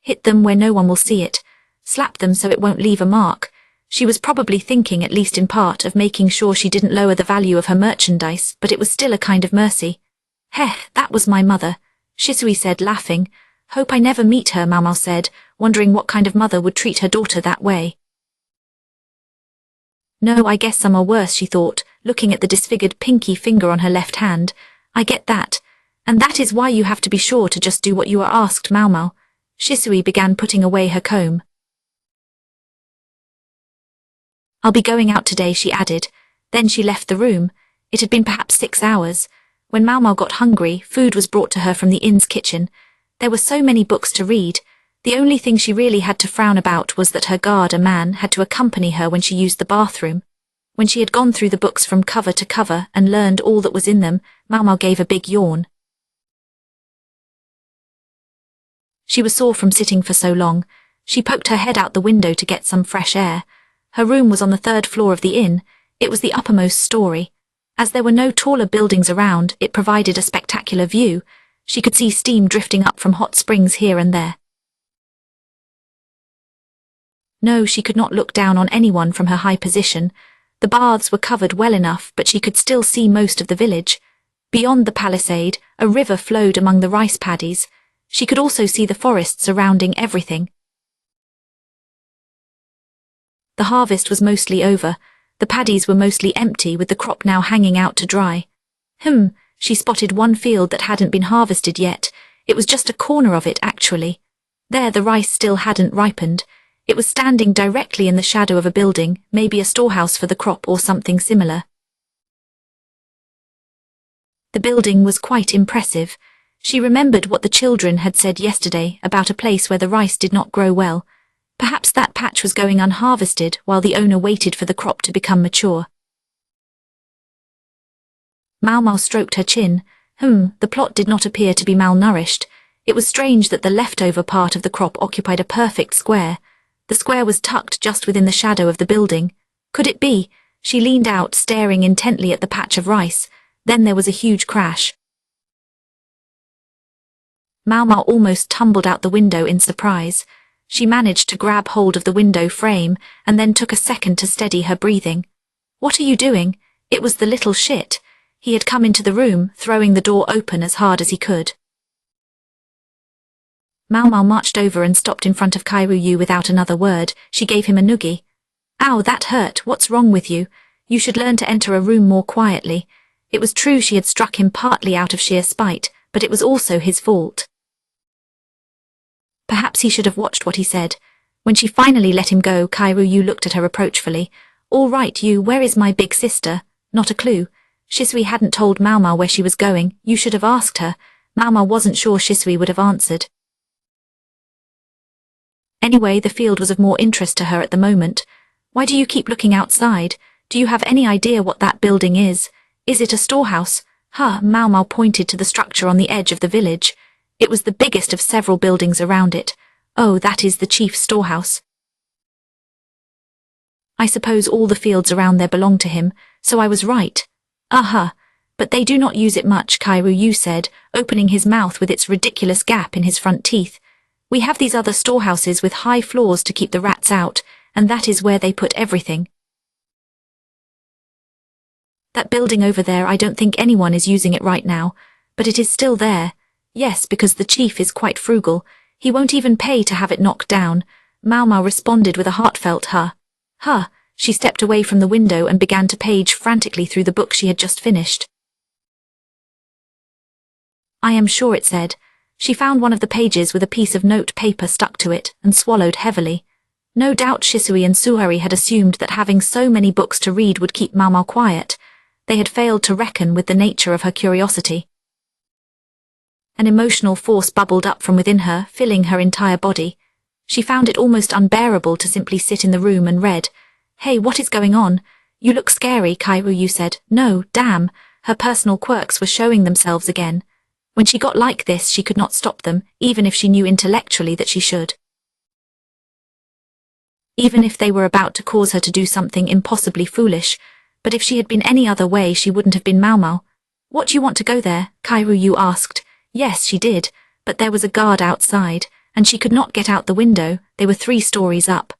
Hit them where no one will see it. Slap them so it won't leave a mark. She was probably thinking, at least in part, of making sure she didn't lower the value of her merchandise, but it was still a kind of mercy. Heh, that was my mother, Shisui said, laughing. Hope I never meet her, Maomao said, wondering what kind of mother would treat her daughter that way. No, I guess some are worse, she thought, looking at the disfigured pinky finger on her left hand. I get that. And that is why you have to be sure to just do what you are asked, Maomao. Shisui began putting away her comb. I'll be going out today, she added. Then she left the room. It had been perhaps 6 hours. When Maomao got hungry, food was brought to her from the inn's kitchen. There were so many books to read. The only thing she really had to frown about was that her guard, a man, had to accompany her when she used the bathroom. When she had gone through the books from cover to cover and learned all that was in them, Maomao gave a big yawn. She was sore from sitting for so long. She poked her head out the window to get some fresh air. Her room was on the 3rd floor of the inn. It was the uppermost story. As there were no taller buildings around, it provided a spectacular view. She could see steam drifting up from hot springs here and there. No, she could not look down on anyone from her high position. The baths were covered well enough, but she could still see most of the village. Beyond the palisade, a river flowed among the rice paddies. She could also see the forest surrounding everything. The harvest was mostly over. The paddies were mostly empty, with the crop now hanging out to dry. She spotted one field that hadn't been harvested yet. It was just a corner of it, actually. There the rice still hadn't ripened. It was standing directly in the shadow of a building, maybe a storehouse for the crop or something similar. The building was quite impressive. She remembered what the children had said yesterday about a place where the rice did not grow well. Perhaps that patch was going unharvested while the owner waited for the crop to become mature. Maomao stroked her chin. The plot did not appear to be malnourished. It was strange that the leftover part of the crop occupied a perfect square. The square was tucked just within the shadow of the building. Could it be? She leaned out, staring intently at the patch of rice. Then there was a huge crash. Maomao almost tumbled out the window in surprise. She managed to grab hold of the window frame and then took a second to steady her breathing. What are you doing? It was the little shit. He had come into the room, throwing the door open as hard as he could. Maomao marched over and stopped in front of Kairuyu without another word. She gave him a noogie. Ow, that hurt. What's wrong with you? You should learn to enter a room more quietly. It was true she had struck him partly out of sheer spite, but it was also his fault. Perhaps he should have watched what he said. When she finally let him go, Kairuyu looked at her reproachfully. All right, you, where is my big sister? Not a clue. Shisui hadn't told Maomao where she was going. You should have asked her. Maomao wasn't sure Shisui would have answered. Anyway, the field was of more interest to her at the moment. Why do you keep looking outside? Do you have any idea what that building is? Is it a storehouse? Maomao pointed to the structure on the edge of the village. It was the biggest of several buildings around it. Oh, that is the chief's storehouse. I suppose all the fields around there belong to him, so I was right. But they do not use it much, Kairuyu said, opening his mouth with its ridiculous gap in his front teeth. We have these other storehouses with high floors to keep the rats out, and that is where they put everything. That building over there, I don't think anyone is using it right now, but it is still there. Yes, because the chief is quite frugal. He won't even pay to have it knocked down. Maomao responded with a heartfelt huh. She stepped away from the window and began to page frantically through the book she had just finished. I am sure it said. She found one of the pages with a piece of note paper stuck to it and swallowed heavily. No doubt Shisui and Suhari had assumed that having so many books to read would keep Maomao quiet. They had failed to reckon with the nature of her curiosity. An emotional force bubbled up from within her, filling her entire body. She found it almost unbearable to simply sit in the room and read. Hey, what is going on? You look scary, Kairuyu said. No, damn. Her personal quirks were showing themselves again. When she got like this, she could not stop them, even if she knew intellectually that she should. Even if they were about to cause her to do something impossibly foolish, but if she had been any other way, she wouldn't have been Maomao. What, you want to go there? Kairuyu asked. Yes, she did, but there was a guard outside. and she could not get out the window. They were 3 stories up.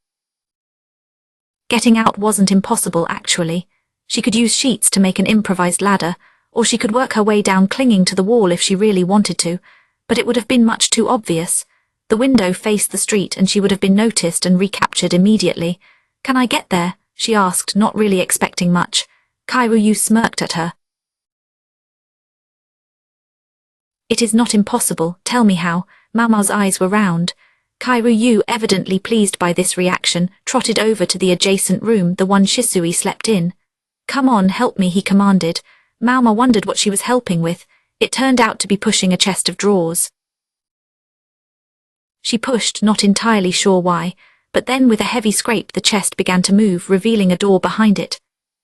Getting out wasn't impossible, actually. She could use sheets to make an improvised ladder, or she could work her way down clinging to the wall if she really wanted to, but it would have been much too obvious. The window faced the street and she would have been noticed and recaptured immediately. "Can I get there?" she asked, not really expecting much. Kairuyu smirked at her. "It is not impossible, tell me how." Maomao's eyes were round. Kairuyu, evidently pleased by this reaction, trotted over to the adjacent room, the one Shisui slept in. "Come on, help me," he commanded. Maomao wondered what she was helping with. It turned out to be pushing a chest of drawers. She pushed, not entirely sure why, but then with a heavy scrape the chest began to move, revealing a door behind it.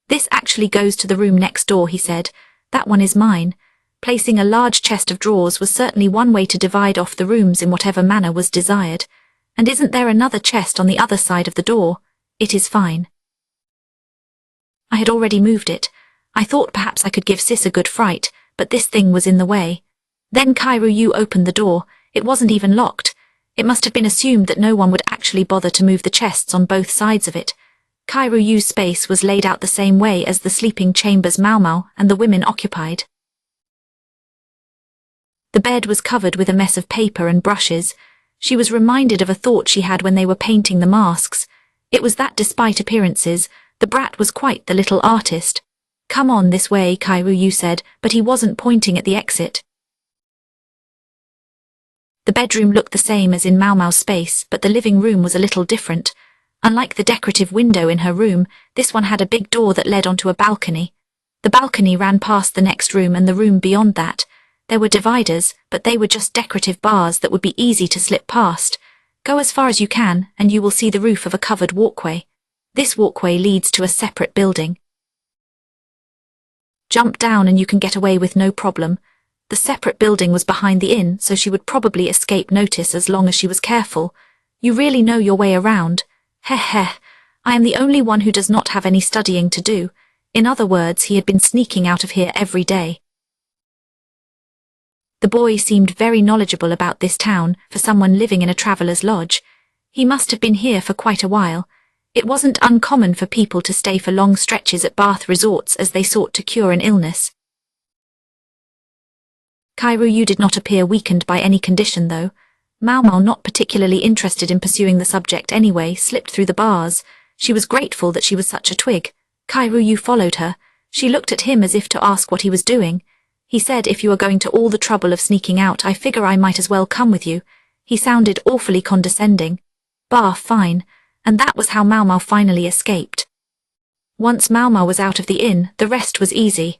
"This actually goes to the room next door," he said. "That one is mine." Placing a large chest of drawers was certainly one way to divide off the rooms in whatever manner was desired. "And isn't there another chest on the other side of the door?" "It is fine. I had already moved it. I thought perhaps I could give Sis a good fright, but this thing was in the way." Then Kairuyu opened the door. It wasn't even locked. It must have been assumed that no one would actually bother to move the chests on both sides of it. Kairuyu's space was laid out the same way as the sleeping chambers Maomao and the women occupied. The bed was covered with a mess of paper and brushes. She was reminded of a thought she had when they were painting the masks. It was that despite appearances, the brat was quite the little artist. "Come on this way," Kairuyu said, but he wasn't pointing at the exit. The bedroom looked the same as in Maomao's space, but the living room was a little different. Unlike the decorative window in her room, this one had a big door that led onto a balcony. The balcony ran past the next room and the room beyond that. There were dividers, but they were just decorative bars that would be easy to slip past. Go as far as you can, and you will see the roof of a covered walkway. This walkway leads to a separate building. Jump down and you can get away with no problem. The separate building was behind the inn, so she would probably escape notice as long as she was careful. You really know your way around. Heh heh, I am the only one who does not have any studying to do. In other words, he had been sneaking out of here every day. The boy seemed very knowledgeable about this town for someone living in a traveller's lodge. He must have been here for quite a while. It wasn't uncommon for people to stay for long stretches at bath resorts as they sought to cure an illness. Kairuyu did not appear weakened by any condition, though. Maomao, not particularly interested in pursuing the subject anyway, slipped through the bars. She was grateful that she was such a twig. Kairuyu followed her. She looked at him as if to ask what he was doing. He said, "If you are going to all the trouble of sneaking out, I figure I might as well come with you." He sounded awfully condescending. Bah, fine. And that was how Maomao finally escaped. Once Maomao was out of the inn, the rest was easy.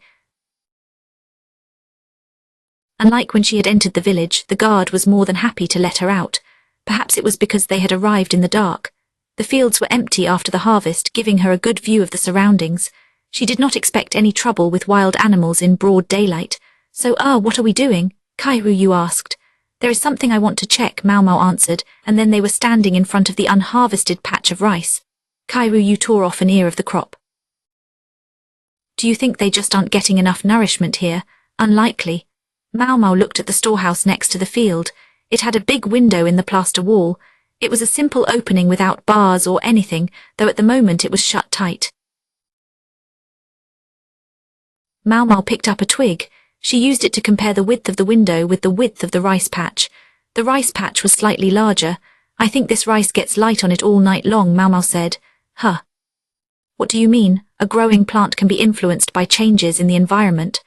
Unlike when she had entered the village, the guard was more than happy to let her out. Perhaps it was because they had arrived in the dark. The fields were empty after the harvest, giving her a good view of the surroundings. She did not expect any trouble with wild animals in broad daylight. "So, what are we doing?" Kairuyu asked. "There is something I want to check," Maomao answered, and then they were standing in front of the unharvested patch of rice. Kairuyu tore off an ear of the crop. "Do you think they just aren't getting enough nourishment here?" "Unlikely." Maomao looked at the storehouse next to the field. It had a big window in the plaster wall. It was a simple opening without bars or anything, though at the moment it was shut tight. Maomao picked up a twig. She used it to compare the width of the window with the width of the rice patch. The rice patch was slightly larger. "I think this rice gets light on it all night long," Maomao said. "Huh. What do you mean? A growing plant can be influenced by changes in the environment."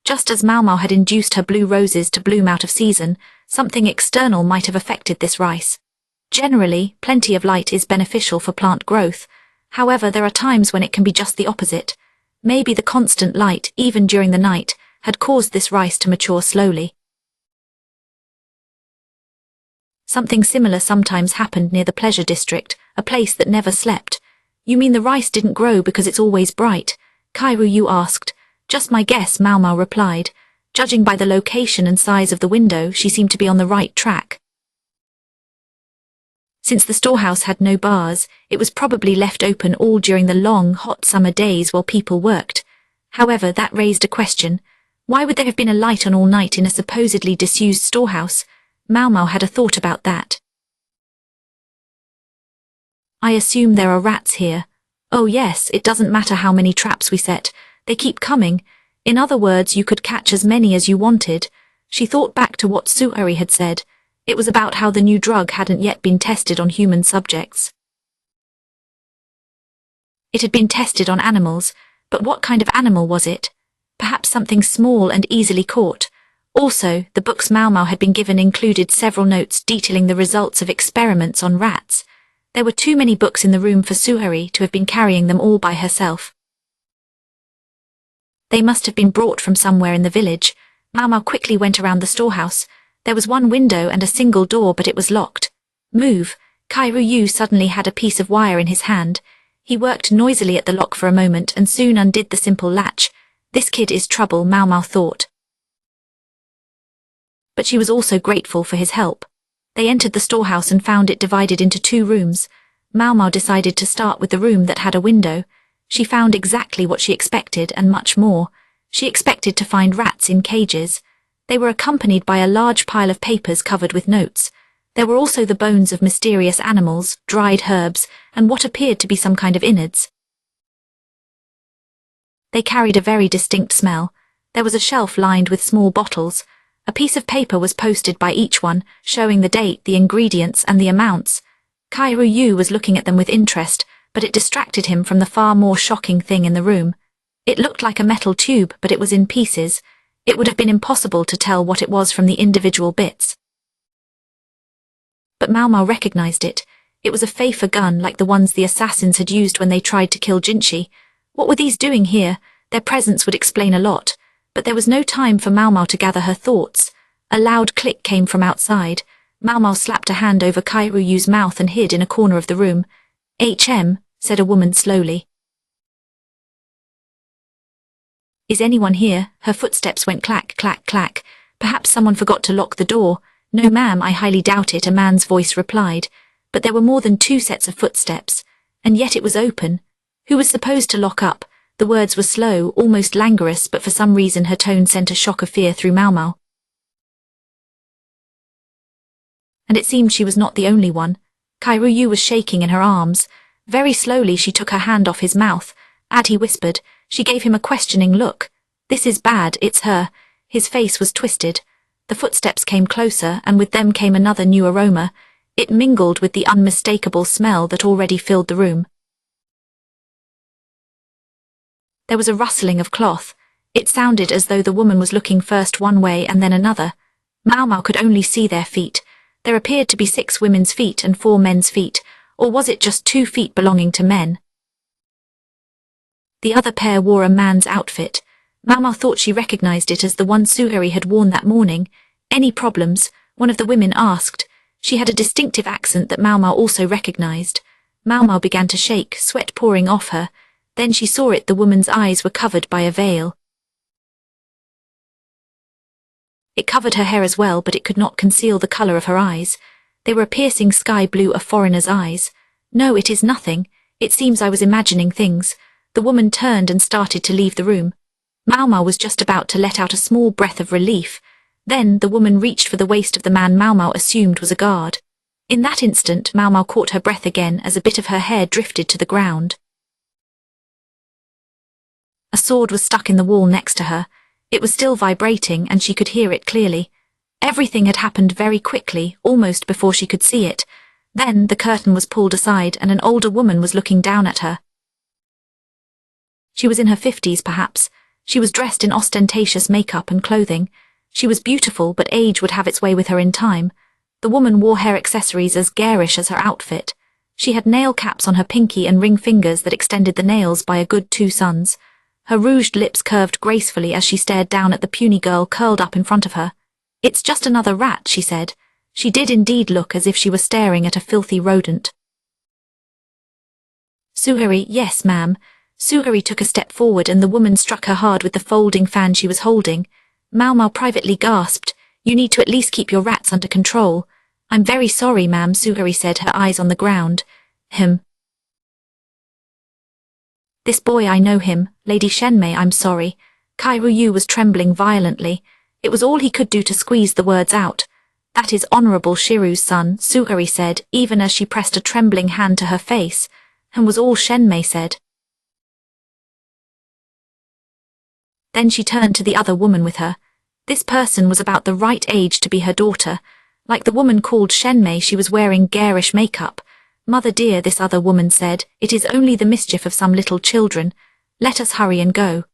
Just as Maomao had induced her blue roses to bloom out of season, something external might have affected this rice. Generally, plenty of light is beneficial for plant growth. However, there are times when it can be just the opposite. Maybe the constant light, even during the night, had caused this rice to mature slowly. Something similar sometimes happened near the pleasure district, a place that never slept. "You mean the rice didn't grow because it's always bright?" Kairuyu asked. "Just my guess," Maomao replied. Judging by the location and size of the window, she seemed to be on the right track. Since the storehouse had no bars, it was probably left open all during the long, hot summer days while people worked. However, that raised a question. Why would there have been a light on all night in a supposedly disused storehouse? Maomao had a thought about that. I assume there are rats here. Oh yes, it doesn't matter how many traps we set. They keep coming. In other words, you could catch as many as you wanted. She thought back to what Suhari had said. It was about how the new drug hadn't yet been tested on human subjects. It had been tested on animals, but what kind of animal was it? Perhaps something small and easily caught. Also, the books Maomao had been given included several notes detailing the results of experiments on rats. There were too many books in the room for Suhari to have been carrying them all by herself. They must have been brought from somewhere in the village. Maomao quickly went around the storehouse. There was one window and a single door, but it was locked. Move! Kairu Yu suddenly had a piece of wire in his hand. He worked noisily at the lock for a moment and soon undid the simple latch. This kid is trouble, Maomao thought. But she was also grateful for his help. They entered the storehouse and found it divided into 2 rooms. Maomao decided to start with the room that had a window. She found exactly what she expected and much more. She expected to find rats in cages. They were accompanied by a large pile of papers covered with notes. There were also the bones of mysterious animals, dried herbs, and what appeared to be some kind of innards. They carried a very distinct smell. There was a shelf lined with small bottles. A piece of paper was posted by each one, showing the date, the ingredients, and the amounts. Kairu Yu was looking at them with interest, but it distracted him from the far more shocking thing in the room. It looked like a metal tube, but it was in pieces. It would have been impossible to tell what it was from the individual bits. But Maomao recognized it. It was a Pfeiffer gun like the ones the assassins had used when they tried to kill Jinshi. What were these doing here? Their presence would explain a lot. But there was no time for Maomao to gather her thoughts. A loud click came from outside. Maomao slapped a hand over Kairu Yu's mouth and hid in a corner of the room. Said a woman slowly. Is anyone here? Her footsteps went clack, clack, clack. Perhaps someone forgot to lock the door. No, ma'am, I highly doubt it, a man's voice replied. But there were more than 2 sets of footsteps. And yet it was open. Who was supposed to lock up? The words were slow, almost languorous, but for some reason her tone sent a shock of fear through Maomao. And it seemed she was not the only one. Kairu Yu was shaking in her arms. Very slowly she took her hand off his mouth. As he whispered, she gave him a questioning look. This is bad, it's her. His face was twisted. The footsteps came closer, and with them came another new aroma. It mingled with the unmistakable smell that already filled the room. There was a rustling of cloth. It sounded as though the woman was looking first one way and then another. Maomao could only see their feet. There appeared to be 6 women's feet and 4 men's feet, or was it just 2 feet belonging to men? The other pair wore a man's outfit. Maomao thought she recognized it as the one Suhari had worn that morning. Any problems? One of the women asked. She had a distinctive accent that Maomao also recognized. Maomao began to shake, sweat pouring off her. Then she saw it, the woman's eyes were covered by a veil. It covered her hair as well, but it could not conceal the color of her eyes. They were a piercing sky blue, a foreigner's eyes. No, it is nothing. It seems I was imagining things. The woman turned and started to leave the room. Maomao was just about to let out a small breath of relief. Then the woman reached for the waist of the man Maomao assumed was a guard. In that instant, Maomao caught her breath again as a bit of her hair drifted to the ground. A sword was stuck in the wall next to her. It was still vibrating and she could hear it clearly. Everything had happened very quickly, almost before she could see it. Then the curtain was pulled aside and an older woman was looking down at her. She was in her 50s perhaps. She was dressed in ostentatious makeup and clothing. She was beautiful, but age would have its way with her in time. The woman wore hair accessories as garish as her outfit. She had nail caps on her pinky and ring fingers that extended the nails by a good 2 suns. Her rouged lips curved gracefully as she stared down at the puny girl curled up in front of her. It's just another rat, she said. She did indeed look as if she were staring at a filthy rodent. Suhari, yes, ma'am. Suhari took a step forward and the woman struck her hard with the folding fan she was holding. Maomao privately gasped, you need to at least keep your rats under control. I'm very sorry, ma'am, Suhari said, her eyes on the ground. This boy, I know him. Lady Shenmei, I'm sorry. Kairu Yu was trembling violently. It was all he could do to squeeze the words out. That is Honorable Shiru's son, Suhari said, even as she pressed a trembling hand to her face, and was all Shenmei said. Then she turned to the other woman with her. This person was about the right age to be her daughter. Like the woman called Shenmei, she was wearing garish makeup. Mother dear, this other woman said, it is only the mischief of some little children. Let us hurry and go.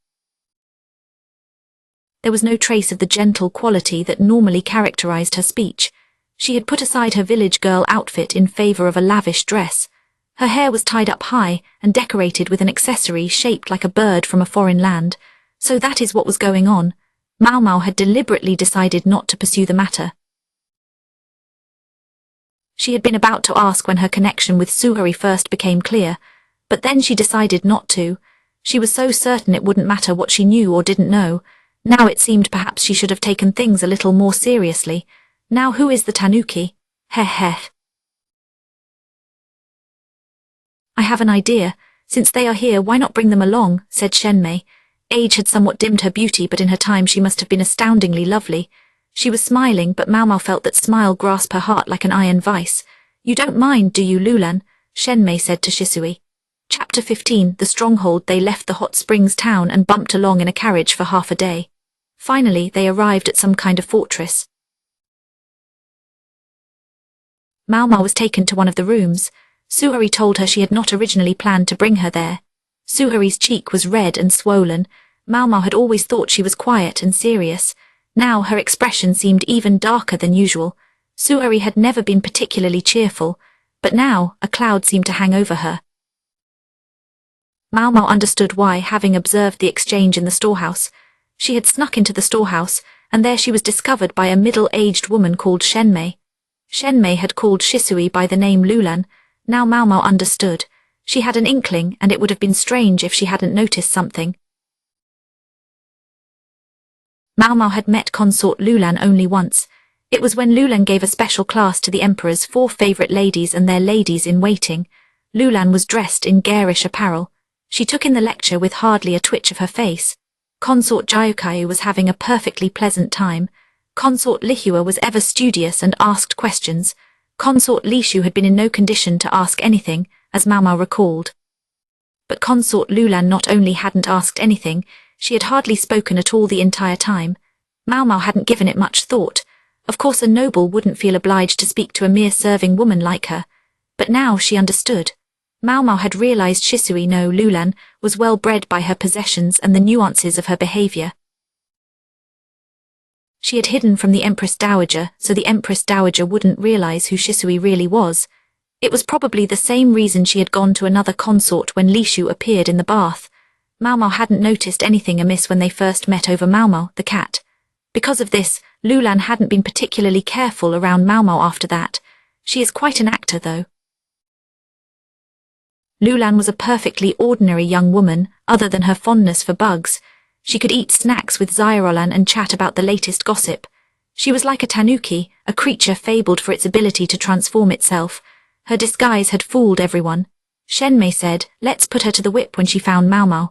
There was no trace of the gentle quality that normally characterized her speech. She had put aside her village girl outfit in favor of a lavish dress. Her hair was tied up high and decorated with an accessory shaped like a bird from a foreign land. So that is what was going on. Maomao had deliberately decided not to pursue the matter. She had been about to ask when her connection with Suhari first became clear, but then she decided not to. She was so certain it wouldn't matter what she knew or didn't know. Now it seemed perhaps she should have taken things a little more seriously. Now who is the tanuki? Heh. I have an idea. Since they are here, why not bring them along, said Shenmei. Age had somewhat dimmed her beauty, but in her time she must have been astoundingly lovely. She was smiling, but Maomao felt that smile grasped her heart like an iron vice. You don't mind, do you, Lulan? Shenmei said to Shisui. Chapter 15. The Stronghold. They left the hot springs town and bumped along in a carriage for half a day. Finally, they arrived at some kind of fortress. Maomao was taken to one of the rooms. Suhari told her she had not originally planned to bring her there. Suhari's cheek was red and swollen. Maomao had always thought she was quiet and serious. Now her expression seemed even darker than usual. Suhari had never been particularly cheerful, but now a cloud seemed to hang over her. Maomao understood why, having observed the exchange in the storehouse. She had snuck into the storehouse, and there she was discovered by a middle-aged woman called Shenmei. Shenmei had called Shisui by the name Lulan. Now Maomao understood. She had an inkling, and it would have been strange if she hadn't noticed something. Maomao had met consort Lulan only once. It was when Lulan gave a special class to the emperor's 4 favorite ladies and their ladies-in-waiting. Lulan was dressed in garish apparel. She took in the lecture with hardly a twitch of her face. Consort Gyukai was having a perfectly pleasant time. Consort Lihua was ever studious and asked questions. Consort Lishu had been in no condition to ask anything, as Maomao recalled. But Consort Lulan not only hadn't asked anything, she had hardly spoken at all the entire time. Maomao hadn't given it much thought. Of course a noble wouldn't feel obliged to speak to a mere serving woman like her. But now she understood. Maomao had realized Shisui no Lulan was well bred by her possessions and the nuances of her behavior. She had hidden from the Empress Dowager, so the Empress Dowager wouldn't realize who Shisui really was. It was probably the same reason she had gone to another consort when Lishu appeared in the bath. Maomao hadn't noticed anything amiss when they first met over Maomao, the cat. Because of this, Lulan hadn't been particularly careful around Maomao after that. She is quite an actor, though. Lulan was a perfectly ordinary young woman, other than her fondness for bugs. She could eat snacks with Zyrolan and chat about the latest gossip. She was like a tanuki, a creature fabled for its ability to transform itself. Her disguise had fooled everyone. Shenmei said, let's put her to the whip when she found Maomao.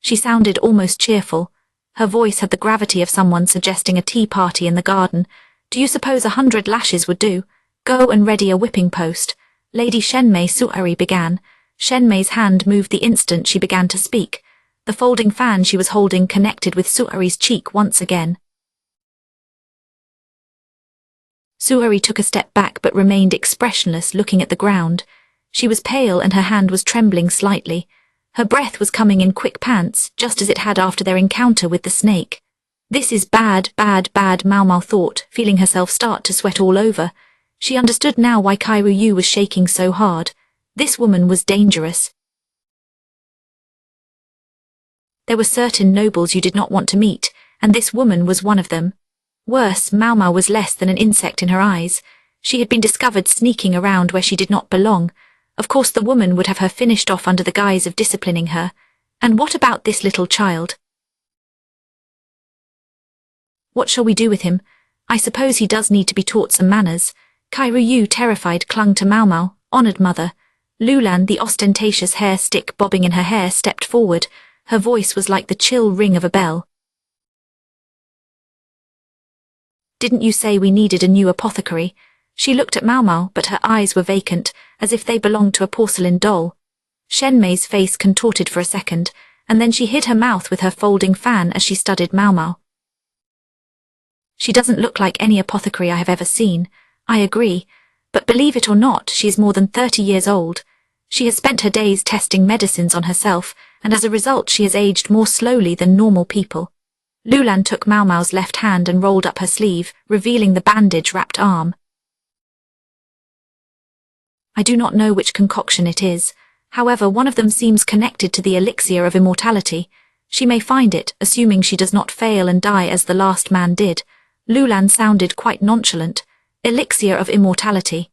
She sounded almost cheerful. Her voice had the gravity of someone suggesting a tea party in the garden. Do you suppose 100 lashes would do? Go and ready a whipping post. Lady Shenmei Suhari began. Shenmei's hand moved the instant she began to speak. The folding fan she was holding connected with Suhari's cheek once again. Suhari took a step back but remained expressionless, looking at the ground. She was pale and her hand was trembling slightly. Her breath was coming in quick pants, just as it had after their encounter with the snake. This is bad, Maomao thought, feeling herself start to sweat all over. She understood now why Kairu was shaking so hard. This woman was dangerous. There were certain nobles you did not want to meet, and this woman was one of them. Worse, Maomao was less than an insect in her eyes. She had been discovered sneaking around where she did not belong. Of course the woman would have her finished off under the guise of disciplining her. And what about this little child? What shall we do with him? I suppose he does need to be taught some manners. Kairu, terrified, clung to Maomao. Honored mother. Lulan, the ostentatious hair stick bobbing in her hair, stepped forward. Her voice was like the chill ring of a bell. Didn't you say we needed a new apothecary? She looked at Maomao, but her eyes were vacant, as if they belonged to a porcelain doll. Shenmei's face contorted for a second, and then she hid her mouth with her folding fan as she studied Maomao. She doesn't look like any apothecary I have ever seen. I agree, but believe it or not, she is more than 30 years old. She has spent her days testing medicines on herself, and as a result she has aged more slowly than normal people. Lulan took Maomao's left hand and rolled up her sleeve, revealing the bandage-wrapped arm. I do not know which concoction it is. However, one of them seems connected to the elixir of immortality. She may find it, assuming she does not fail and die as the last man did. Lulan sounded quite nonchalant. Elixir of immortality.